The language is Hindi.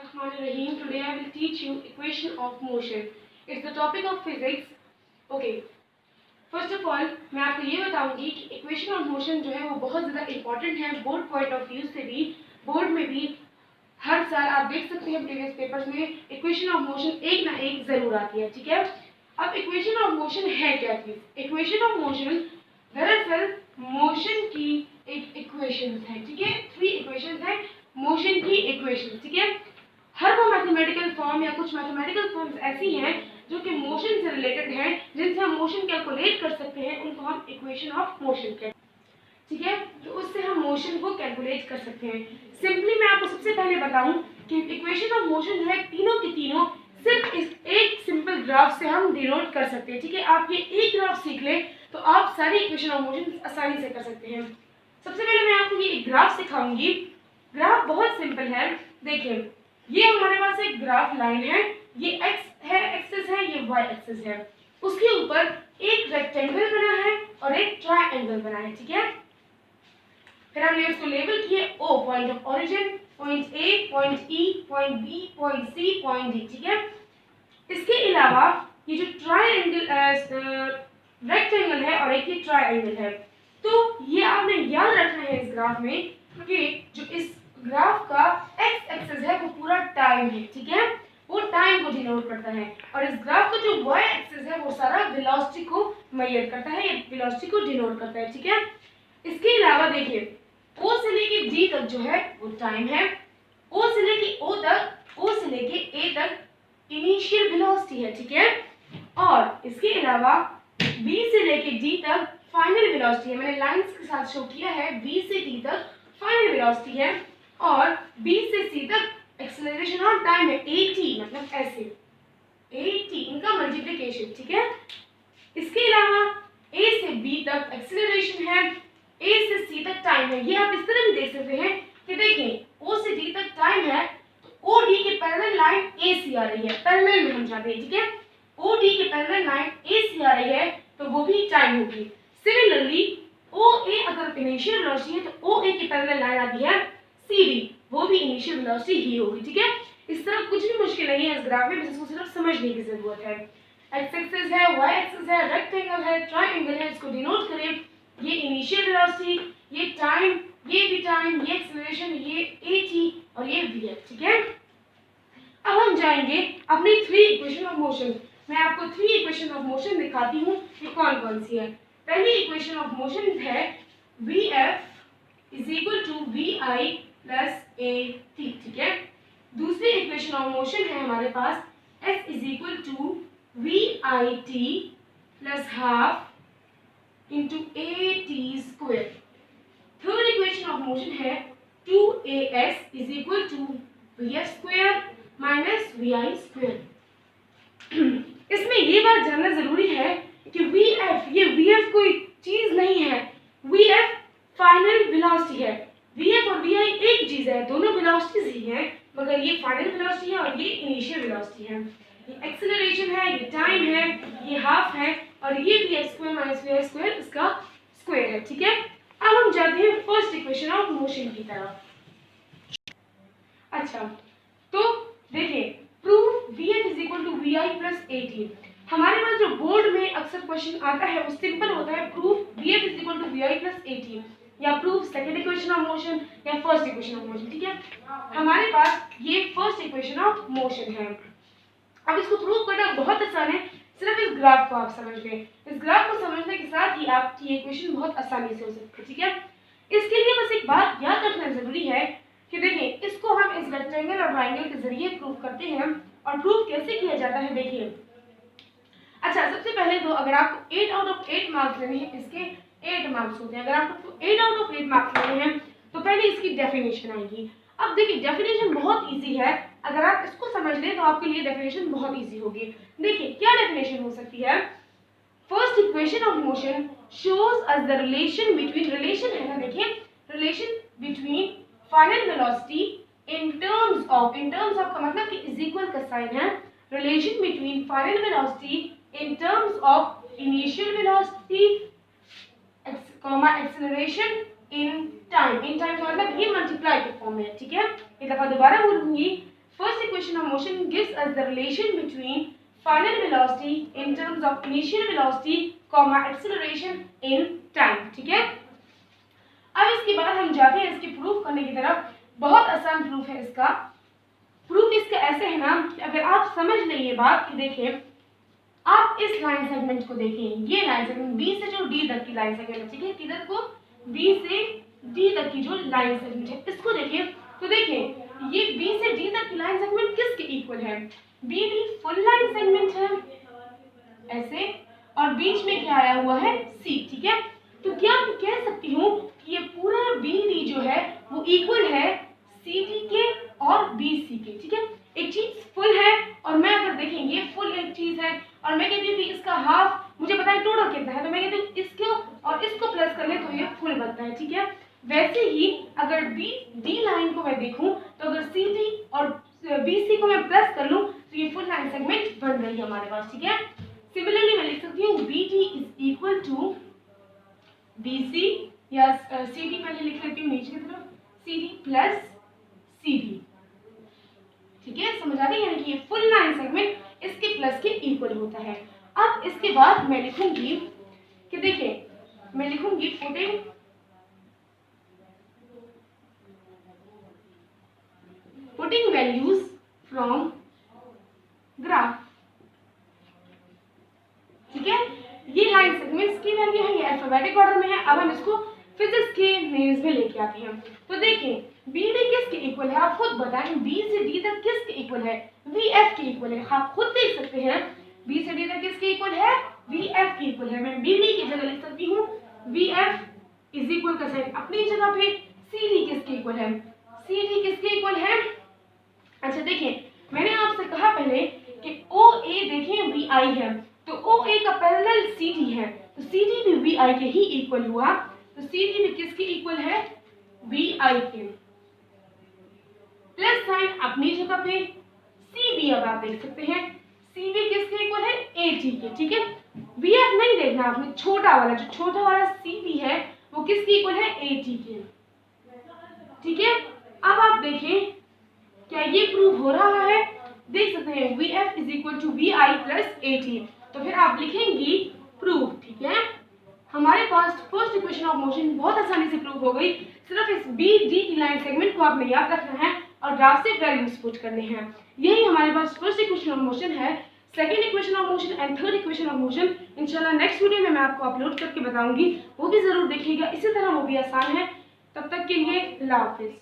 Bismillahirrahmanirrahim. Today I will teach you equation of motion. It's the topic of physics. Okay. First of all मैं आपको ये बताऊंगी कि इक्वेशन ऑफ मोशन जो है वो बहुत ज़्यादा इंपॉर्टेंट है बोर्ड पॉइंट ऑफ व्यू से भी। बोर्ड में भी हर साल आप देख सकते हैं प्रीवियस पेपर्स में इक्वेशन ऑफ मोशन एक ना एक ज़रूर आती है, ठीक है। अब इक्वेशन ऑफ मोशन है क्या चीज़? इक्वेशन ऑफ मोशन दरअसल मोशन की एक इक्वेशन है, ठीक है। 3 इक्वेशन है मोशन की इक्वेशन, ठीक है। हर वो मैथमेटिकल फॉर्म या कुछ मैथमेटिकल फॉर्म्स ऐसी हैं जो कि मोशन से रिलेटेड हैं, जिनसे हम मोशन कैलकुलेट कर सकते हैं, उनको हम इक्वेशन ऑफ मोशन कहते हैं, ठीक है। तो उससे हम मोशन को कैलकुलेट कर सकते हैं। सिंपली मैं आपको सबसे पहले बताऊं कि इक्वेशन ऑफ मोशन जो है तीनों की तीनों सिर्फ इस एक सिंपल ग्राफ से हम डिनोट कर सकते हैं, ठीक है। आप ये एक ग्राफ सीख लें तो आप सारी इक्वेशन ऑफ मोशन आसानी से कर सकते हैं। सबसे पहले मैं आपको ये ग्राफ सिखाऊंगी। ग्राफ बहुत सिंपल है। देखिए ये हमारे पास एक ग्राफ लाइन है, ये एक्स है, एक्सिस है, ये वाई एक्सिस है। उसके ऊपर एक रेक्टेंगल बना है और एक ट्रायंगल बना है, ठीक है। फिर हमने इसको लेबल किए O point of origin, point A, point E, point B, point C, point D, ठीक है। इसके अलावा ये जो ट्रायंगल रेक्टेंगल है और एक ये ट्रायंगल है, तो ये आपने याद रखना है इस ग्राफ में कि जो इस ग्राफ का एक्स एक्सिस है वो पूरा टाइम है, ठीक है। वो टाइम को डिनोट करता है और इस ग्राफ का जो वाई एक्सिस है वो सारा वेलोसिटी को मेजर करता है, ये वेलोसिटी को डिनोट करता है, ठीक है। इसके अलावा देखिए ओ से लेके डी तक जो है वो टाइम है, ओ से लेके ओ तक, ओ से लेके ए तक इनिशियल वेलोसिटी है, ठीक है। और इसके अलावा बी से लेके डी तक फाइनल वेलोसिटी है। मैंने लाइंस के साथ शो किया है, बी से डी तक फाइनल वेलोसिटी है और B से C तक एक्सेलरेशन ऑन टाइम है AT, मतलब ऐसे AT इनका मल्टीप्लिकेशन, ठीक है। इसके अलावा A से B तक एक्सेलरेशन है, A से C तक टाइम है। ये आप इस तरह भी देख सकते हैं कि देखिए O से D तक टाइम है तो OD के पैरेलल लाइन AC आ रही है, पैरेलल में हम जाते हैं, ठीक है। OD के पैरेलल लाइन AC आ रही है तो वो भी टाइम होगी। सिमिलरली OA अगर इनिशियल वेलोसिटी है तो OA की पैरेलल लाइन आती है CD, वो भी इनिशियल वेलोसिटी ही होगी, ठीक है। इस तरह कुछ भी मुश्किल नहीं है इस ग्राफ में, बस इसको सिर्फ समझने की जरूरत है। एक्स एक्सिस है, वाई एक्सिस है, रेक्टेंगल है, ट्रायंगल है, इसको डिनोट करें। ये इनिशियल वेलोसिटी, ये टाइम, ये भी टाइम, ये एक्सेलरेशन, ये AT और ये VF, ठीक है। अब हम जाएंगे अपनी 3 इक्वेशन ऑफ मोशन। मैं आपको 3 इक्वेशन ऑफ मोशन दिखाती हूँ कि कौन कौन सी है। पहली इक्वेशन ऑफ मोशन है VF is equal to VI plus AT, ठीक है। दूसरी इक्वेशन ऑफ मोशन है हमारे पास S is equal to VIT plus half into AT square. Third equation of motion है 2AS is equal to VS square minus VI square. इसमें ये बात जानना जरूरी है कि VF, ये VF कोई चीज नहीं है, VF फाइनल वेलोसिटी है। VF और VI एक चीज है, दोनों वेलोसिटीज ही हैं, मगर ये फाइनल वेलोसिटी है और ये इनिशियल वेलोसिटी है। ये एक्सेलरेशन है, ये टाइम है, ये हाफ है और ये VX square minus VI square इसका स्क्वायर है, ठीक है। अब हम जाते हैं फर्स्ट इक्वेशन ऑफ मोशन की तरफ। अच्छा, तो देखिए prove VF is equal to VI plus AT। हमारे पास जो बोर्ड में अक्सर क्वेश्चन आता है वो सिंपल होता है, prove VF is equal to VI plus AT या prove second equation of motion या फर्स्ट इक्वेशन ऑफ मोशन, ठीक है। हमारे पास ये फर्स्ट इक्वेशन ऑफ मोशन है। अब इसको प्रूव करना बहुत आसान है, सिर्फ इस ग्राफ को आप समझ लें। इस ग्राफ को समझने के साथ ही आपकी इक्वेशन बहुत आसानी से हो सकती है, ठीक है। इसके लिए बस एक बात याद रखना जरूरी है कि देखिए इसको हम इस रेक्टेंगल और ट्रायंगल के जरिए प्रूव करते हैं। और प्रूव कैसे किया जाता है देखिए। अच्छा, सबसे पहले तो अगर आपको 8 आउट ऑफ 8 मार्क्स लेने हैं, इसके 8 मार्क्स होते हैं। अगर आपको 8 आउट ऑफ 8 मार्क्स लेने हैं तो पहले इसकी डेफिनेशन आएगी। अब देखिए डेफिनेशन बहुत इजी है, अगर आप इसको समझ लें तो आपके लिए डेफिनेशन बहुत इजी होगी। देखिए क्या डेफिनेशन हो सकती है। First equation of motion shows us the relation between, relation है ना, देखिए relation between final velocity in terms of का मतलब कि इज इक्वल का साइन है, relation between final velocity in terms of initial velocity comma acceleration in time का मतलब ये मल्टीप्लाई के फॉर्म में है, ठीक है। एक दफा दोबारा बोलूंगी। First equation of motion gives us the relation between final velocity in terms of initial velocity, acceleration in time. ठीक है, अब इसके बाद हम जाते हैं इसके प्रूफ करने की तरफ। बहुत आसान प्रूफ है इसका। प्रूफ इसका ऐसे है ना कि अगर आप समझ लें ये बात कि देखिए, आप इस लाइन सेगमेंट को देखें, ये लाइन सेगमेंट बी से जो डी तक की लाइन सेगमेंट है, ठीक है, किधर को, बी से डी तक की जो लाइन सेगमेंट है, इसको देखिए तो देखिए ये बी से डी तक की लाइन सेगमेंट किसके इक्वल है, B D full line segment है ऐसे, और बीच में क्या आया हुआ है, सी। ठीक है, तो क्या मैं कह सकती हूँ कि ये पूरा बी डी जो है वो इक्वल है सी डी के और बी सी के। ठीक है, एक चीज फुल है और मैं अगर देखेंगे फुल एक चीज है और मैं कहती हूँ कि इसका हाफ, मुझे पता है टोटल कितना है, तो मैं कहती हूँ इसको और इसको प्लस कर ले तो ये फुल बनता है। ठीक है, वैसे ही अगर बी डी लाइन को मैं देखूं तो अगर सी डी और बी सी को मैं प्लस कर लूं तो ये फुल लाइन सेगमेंट बन रही है हमारे पास। ठीक है, सिमिलरली मैं लिख सकती हूँ B D is equal to B C, या सी डी पहले लिख लेती हूँ नीचे की तरफ, C D plus C D. ठीक है, समझ आ गई, यानी कि ये फुल लाइन सेगमेंट इसके प्लस के इक्वल होता है। अब इसके बाद मैं लिखूंगी कि देखिए, मैं लिखूंगी पुटिंग वैल्यूज फ्रॉम ग्राफ। ठीक है, ये लाइन सेगमेंट्स की वैल्यू है, ये अल्फाबेटिक ऑर्डर में है। अब हम इसको फिजिक्स के नेम्स में लेके आते हैं। तो देखिए बी डी किसके इक्वल है, आप खुद बताएं, बी से डी तक किसके इक्वल है, वी एफ के इक्वल है। आप खुद देख सकते हैं बी से डी तक किसके इक्वल है, वी एफ के इक्वल है। मैं बी डी की जगह लिख सकती हूँ वी एफ इज इक्वल का साइन अपनी जगह पे, सी डी किसके इक्वल है, सी डी किसके इक्वल है। अच्छा देखिए, मैंने आपसे कहा पहले कि ओ ए देखिए वी आई है, तो ओ ए का पैरेलल सी डी है, तो सी डी भी वी आई के ही इक्वल हुआ। तो सी डी भी किसके इक्वल है, वी आई के। प्लस साइन अपनी जगह पे, सी बी अब आप देख सकते हैं सी बी किसके इक्वल है, ए टी के। ठीक है, वी एफ नहीं देखना आपने, छोटा वाला जो छोटा वाला सी बी है वो किसके इक्वल है, ए टी के। ठीक है, अब आप देखें क्या ये प्रूव हो रहा है, देख सकते हैं V F is equal to V I plus A T. तो फिर आप लिखेंगी प्रूव। ठीक है, हमारे पास फर्स्ट इक्वेशन ऑफ मोशन बहुत आसानी से प्रूव हो गई। सिर्फ इस बी डी की लाइन सेगमेंट को आपने याद रखना है और ग्राफ से वैल्यूज पुट करने हैं। यही हमारे पास फर्स्ट इक्वेशन ऑफ मोशन है। Second equation of motion and third equation of motion इंशाल्लाह नेक्स्ट वीडियो में मैं आपको अपलोड करके बताऊंगी, वो भी जरूर देखिएगा। इसी तरह वो भी आसान है। तब तक के लिए अल्लाह हाफिज।